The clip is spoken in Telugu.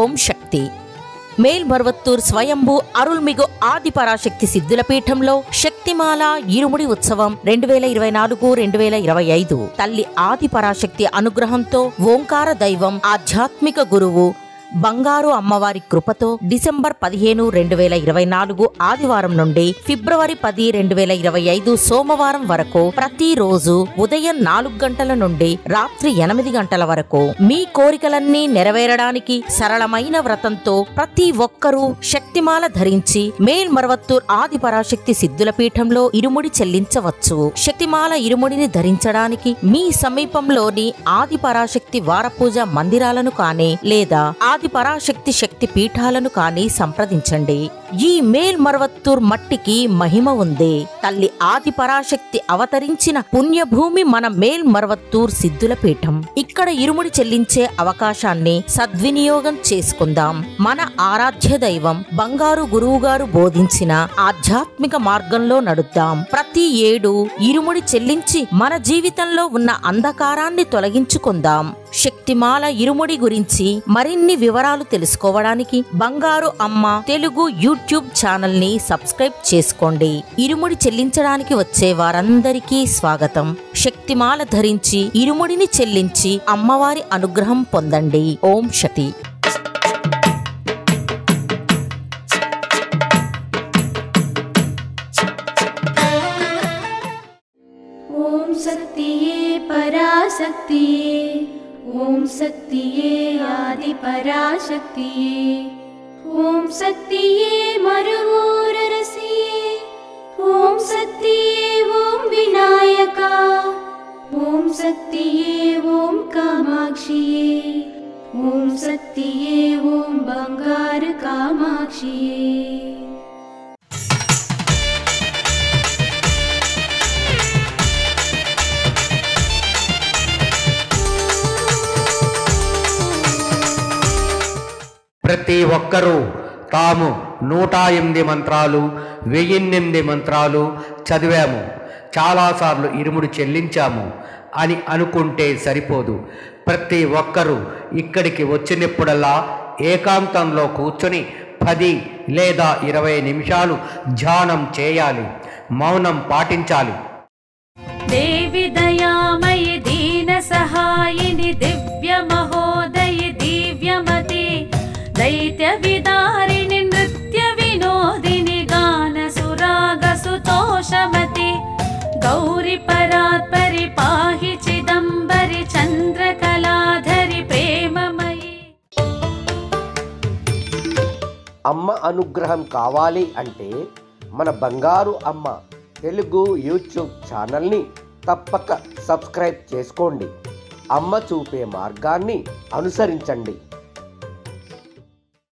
ఓం శక్తి. మేల్మరువత్తూర్ స్వయంభూ అరుల్మిగు ఆదిపరాశక్తి సిద్ధుల పీఠంలో శక్తిమాల ఇరుముడి ఉత్సవం 2024-2025 తల్లి ఆదిపరాశక్తి అనుగ్రహంతో ఓంకార దైవం ఆధ్యాత్మిక గురువు బంగారు అమ్మవారి కృపతో డిసెంబర్ 15, 2024 ఆదివారం నుండి ఫిబ్రవరి 10, 2025 సోమవారం వరకు ప్రతిరోజు ఉదయం 4 గంటల నుండి రాత్రి 8 గంటల వరకు మీ కోరికలన్నీ నెరవేరడానికి సరళమైన వ్రతంతో ప్రతి ఒక్కరూ శక్తిమాల ధరించి మేల్మరువత్తూర్ ఆదిపరాశక్తి సిద్ధుల పీఠంలో ఇరుముడి చెల్లించవచ్చు. శక్తిమాల ఇరుముడిని ధరించడానికి మీ సమీపంలోని ఆదిపరాశక్తి వారపూజ మందిరాలను కానీ లేదా ఆదిపరాశక్తి శక్తి పీఠాలను కానీ సంప్రదించండి. ఈ మేల్మరువత్తూర్ మట్టికి మహిమ ఉంది. తల్లి ఆదిపరాశక్తి అవతరించిన పుణ్యభూమి మన మేల్మరువత్తూర్ సిద్ధుల పీఠం. ఇక్కడ ఇరుముడి చెల్లించే అవకాశాన్ని సద్వినియోగం చేసుకుందాం. మన ఆరాధ్య దైవం బంగారు గురువుగారు బోధించిన ఆధ్యాత్మిక మార్గంలో నడుద్దాం. ప్రతి ఏడు ఇరుముడి చెల్లించి మన జీవితంలో ఉన్న అంధకారాన్ని తొలగించుకుందాం. శక్తిమాల ఇరుముడి గురించి మరిన్ని వివరాలు తెలుసుకోవడానికి బంగారు అమ్మ తెలుగు యూట్యూబ్ ఛానల్ ని సబ్స్క్రైబ్ చేసుకోండి. ఇరుముడి చెల్లించడానికి వచ్చే వారందరికీ స్వాగతం. శక్తిమాల ధరించి ఇరుముడిని చెల్లించి అమ్మవారి అనుగ్రహం పొందండి. ఓం శక్తి. ఓం శక్తియే పరాశక్తియే, ఓం శక్తియే ఆదిపరాశక్తియే, ఓం శక్తియే మరువూరరసియే, ఓం శక్తియే ఓం వినాయక, ఓం శక్తియే ఓం కామాక్షియే, ఓం శక్తియే ఓం బంగారు కామాక్షియే. ప్రతి ఒక్కరూ తాము 108 మంత్రాలు 1008 మంత్రాలు చదివాము, చాలాసార్లు ఇరుముడి చెల్లించాము అని అనుకుంటే సరిపోదు. ప్రతి ఒక్కరూ ఇక్కడికి వచ్చినప్పుడల్లా ఏకాంతంలో కూర్చొని 10 లేదా 20 నిమిషాలు ధ్యానం చేయాలి, మౌనం పాటించాలి. దేవి దయామయి దీన సహాయిని దివ్య మహోదయి దివ్యమతి దైత్య విదారిణి నృత్య వినోదిని గాన సురాగ సుతోషమతి గౌరి పరాత్పరి పాహి చిదంబరి చంద్రకళాధరి ప్రేమమయి. అమ్మ అనుగ్రహం కావాలి అంటే మన బంగారు అమ్మ తెలుగు యూట్యూబ్ ఛానల్ని తప్పక సబ్స్క్రైబ్ చేసుకోండి. అమ్మ చూపే మార్గాన్ని అనుసరించండి.